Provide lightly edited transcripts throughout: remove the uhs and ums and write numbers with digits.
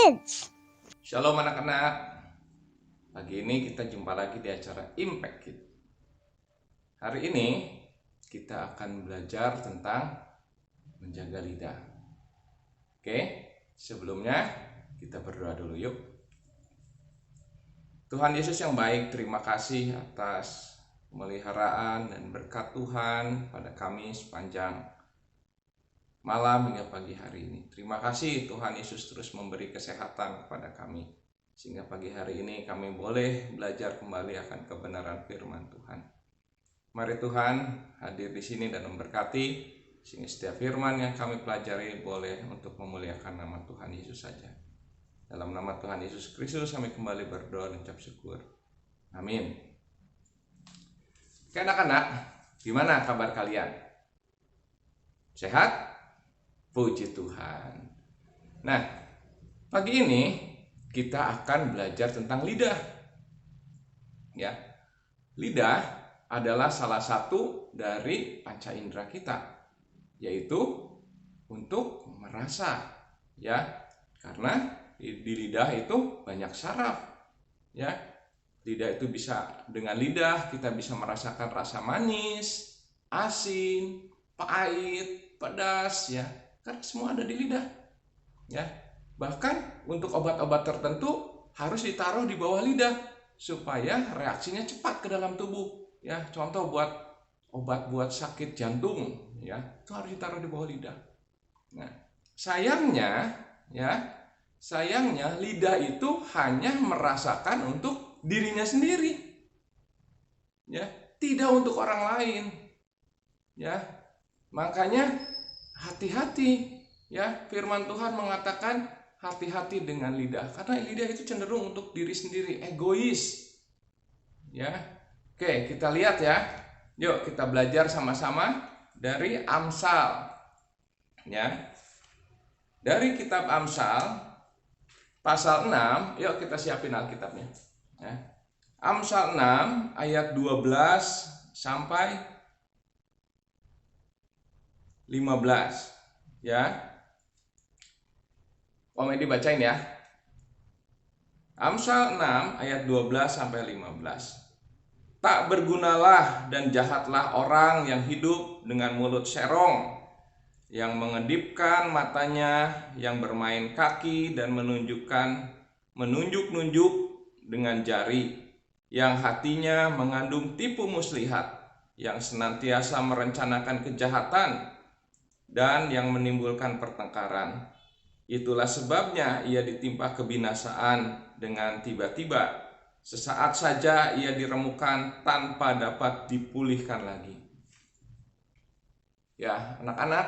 Kids. Shalom anak-anak. Pagi ini kita jumpa lagi di acara Impact Kids. Hari ini kita akan belajar tentang menjaga lidah. Oke, sebelumnya kita berdoa dulu yuk. Tuhan Yesus yang baik, terima kasih atas pemeliharaan dan berkat Tuhan pada kami sepanjang malam hingga pagi hari ini. Terima kasih Tuhan Yesus terus memberi kesehatan kepada kami, sehingga pagi hari ini kami boleh belajar kembali akan kebenaran firman Tuhan. Mari Tuhan hadir di sini dan memberkati, sehingga setiap firman yang kami pelajari boleh untuk memuliakan nama Tuhan Yesus saja. Dalam nama Tuhan Yesus Kristus kami kembali berdoa dan ucap syukur. Amin. Oke anak-anak, gimana kabar kalian? Sehat? Puji Tuhan. Nah, pagi ini kita akan belajar tentang lidah. Ya, lidah adalah salah satu dari panca indera kita, yaitu untuk merasa. Ya, karena di lidah itu banyak saraf. Ya, lidah itu bisa dengan lidah kita bisa merasakan rasa manis, asin, pahit, pedas, ya. Karena semua ada di lidah, ya. Bahkan untuk obat-obat tertentu harus ditaruh di bawah lidah supaya reaksinya cepat ke dalam tubuh, ya. Contoh buat obat buat sakit jantung, ya, itu harus ditaruh di bawah lidah. Nah, sayangnya lidah itu hanya merasakan untuk dirinya sendiri, ya, tidak untuk orang lain, ya. Makanya hati-hati, ya, firman Tuhan mengatakan hati-hati dengan lidah, karena lidah itu cenderung untuk diri sendiri, egois, ya. Oke, kita lihat ya. Yuk kita belajar sama-sama dari Amsal, ya. Dari kitab Amsal pasal 6, yuk kita siapin Alkitabnya, ya. Amsal 6 ayat 12 sampai 15, ya. Komedi bacain ya. Amsal 6 ayat 12 sampai 15. Tak bergunalah dan jahatlah orang yang hidup dengan mulut serong, yang mengedipkan matanya, yang bermain kaki dan menunjuk-nunjuk dengan jari, yang hatinya mengandung tipu muslihat, yang senantiasa merencanakan kejahatan dan yang menimbulkan pertengkaran. Itulah sebabnya ia ditimpa kebinasaan dengan tiba-tiba. Sesaat saja ia diremukkan tanpa dapat dipulihkan lagi. Ya, anak-anak,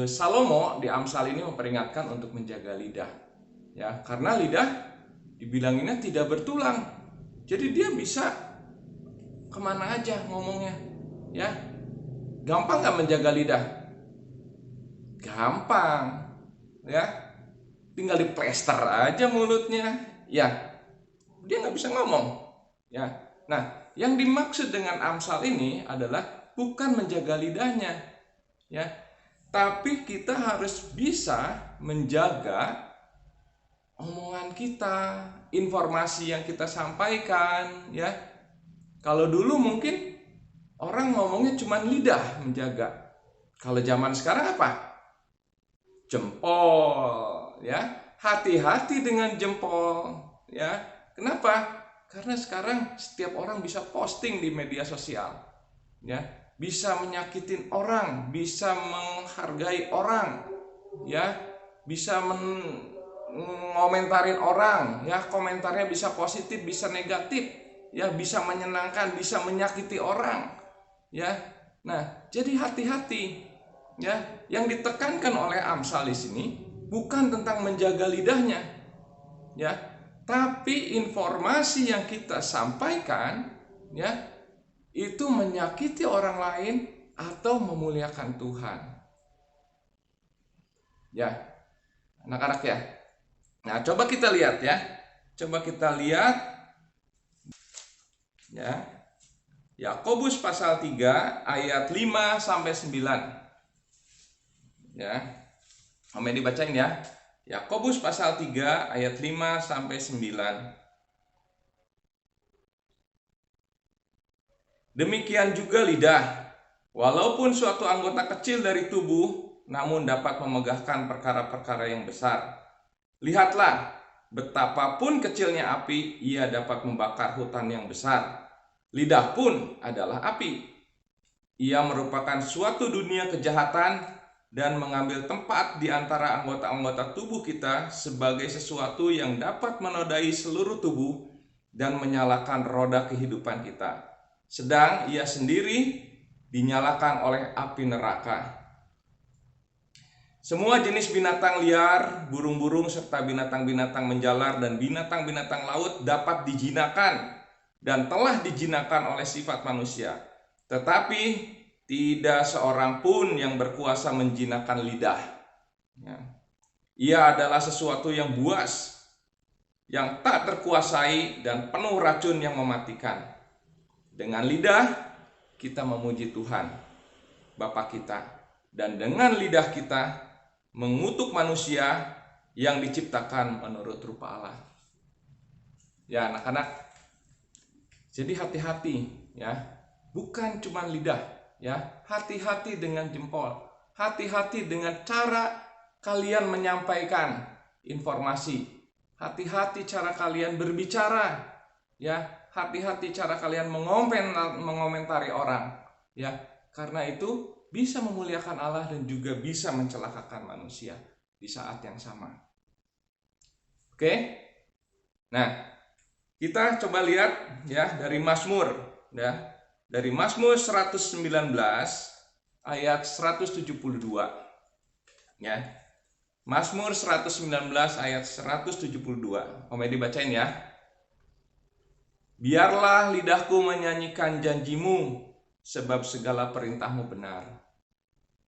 Salomo di Amsal ini memperingatkan untuk menjaga lidah. Ya, karena lidah dibilanginnya tidak bertulang. Jadi dia bisa kemana aja ngomongnya. Ya, gampang nggak menjaga lidah? Gampang, ya. Tinggal diplester aja mulutnya, ya. Dia nggak bisa ngomong, ya. Nah, yang dimaksud dengan Amsal ini adalah bukan menjaga lidahnya, ya, tapi kita harus bisa menjaga omongan kita, informasi yang kita sampaikan, ya. Kalau dulu mungkin orang ngomongnya cuma lidah menjaga. Kalau zaman sekarang apa? Jempol, ya. Hati-hati dengan jempol, ya. Kenapa? Karena sekarang setiap orang bisa posting di media sosial, ya. Bisa menyakitin orang, bisa menghargai orang, ya. Bisa ngomentarin orang, ya. Komentarnya bisa positif, bisa negatif, ya. Bisa menyenangkan, bisa menyakiti orang, ya. Nah, jadi hati-hati, ya. Yang ditekankan oleh Amsal di sini bukan tentang menjaga lidahnya, ya, tapi informasi yang kita sampaikan, ya, itu menyakiti orang lain atau memuliakan Tuhan. Ya, anak-anak ya. Nah, coba kita lihat ya. Coba kita lihat, ya. Yakobus pasal 3 ayat 5 sampai 9. Ya. Komedi bacain ya. Yakobus pasal 3 ayat 5 sampai 9. Demikian juga lidah, walaupun suatu anggota kecil dari tubuh, namun dapat memegahkan perkara-perkara yang besar. Lihatlah, betapapun kecilnya api, ia dapat membakar hutan yang besar. Lidah pun adalah api. Ia merupakan suatu dunia kejahatan dan mengambil tempat di antara anggota-anggota tubuh kita sebagai sesuatu yang dapat menodai seluruh tubuh dan menyalakan roda kehidupan kita. Sedang ia sendiri dinyalakan oleh api neraka. Semua jenis binatang liar, burung-burung serta binatang-binatang menjalar dan binatang-binatang laut dapat dijinakan dan telah dijinakan oleh sifat manusia. Tetapi tidak seorang pun yang berkuasa menjinakkan lidah. Ia adalah sesuatu yang buas, yang tak terkuasai dan penuh racun yang mematikan. Dengan lidah kita memuji Tuhan, Bapa kita, dan dengan lidah kita mengutuk manusia yang diciptakan menurut rupa Allah. Ya anak-anak, jadi hati-hati ya, bukan cuma lidah. Ya, hati-hati dengan jempol, hati-hati dengan cara kalian menyampaikan informasi, hati-hati cara kalian berbicara, ya, hati-hati cara kalian mengomentari orang, ya, karena itu bisa memuliakan Allah dan juga bisa mencelakakan manusia di saat yang sama. Oke, nah kita coba lihat ya dari Mazmur, ya. Dari Mazmur 119 ayat 172. Ya. Mazmur 119 ayat 172. Om Edi bacain ya. Biarlah lidahku menyanyikan janjimu, sebab segala perintahmu benar.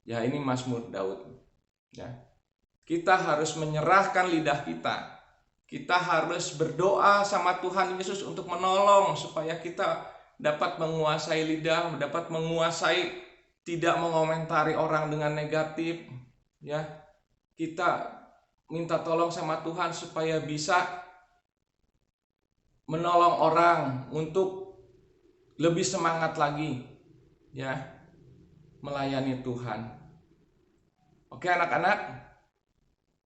Ya, ini Mazmur Daud. Ya. Kita harus menyerahkan lidah kita. Kita harus berdoa sama Tuhan Yesus untuk menolong supaya kita dapat menguasai lidah, dapat menguasai tidak mengomentari orang dengan negatif, ya. Kita minta tolong sama Tuhan supaya bisa menolong orang untuk lebih semangat lagi, ya, melayani Tuhan. Oke anak-anak,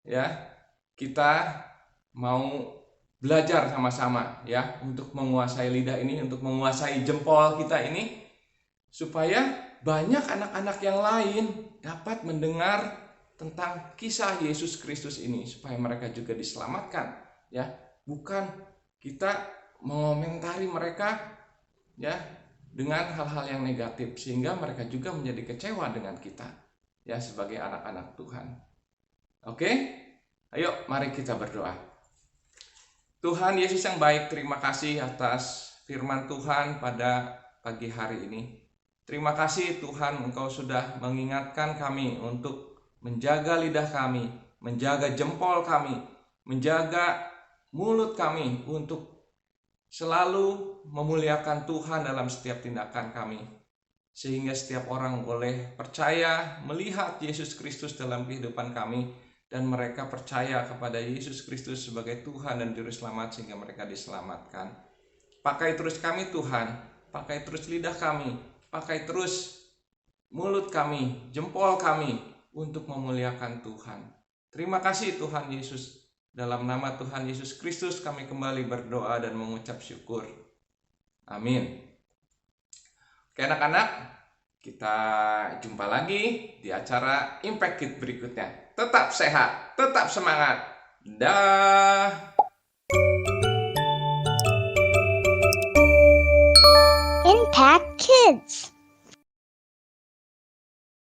ya, kita mau belajar sama-sama ya untuk menguasai lidah ini, untuk menguasai jempol kita ini, supaya banyak anak-anak yang lain dapat mendengar tentang kisah Yesus Kristus ini, supaya mereka juga diselamatkan ya. Bukan kita mengomentari mereka ya dengan hal-hal yang negatif sehingga mereka juga menjadi kecewa dengan kita ya sebagai anak-anak Tuhan. Oke? Ayo mari kita berdoa. Tuhan Yesus yang baik, terima kasih atas firman Tuhan pada pagi hari ini. Terima kasih Tuhan, Engkau sudah mengingatkan kami untuk menjaga lidah kami, menjaga jempol kami, menjaga mulut kami untuk selalu memuliakan Tuhan dalam setiap tindakan kami. Sehingga setiap orang boleh percaya melihat Yesus Kristus dalam kehidupan kami, dan mereka percaya kepada Yesus Kristus sebagai Tuhan dan Juru Selamat sehingga mereka diselamatkan. Pakai terus kami Tuhan, pakai terus lidah kami, pakai terus mulut kami, jempol kami untuk memuliakan Tuhan. Terima kasih Tuhan Yesus. Dalam nama Tuhan Yesus Kristus kami kembali berdoa dan mengucap syukur. Amin. Oke anak-anak, kita jumpa lagi di acara Impact Kid berikutnya. Tetap sehat, tetap semangat. Dah. Impact Kids.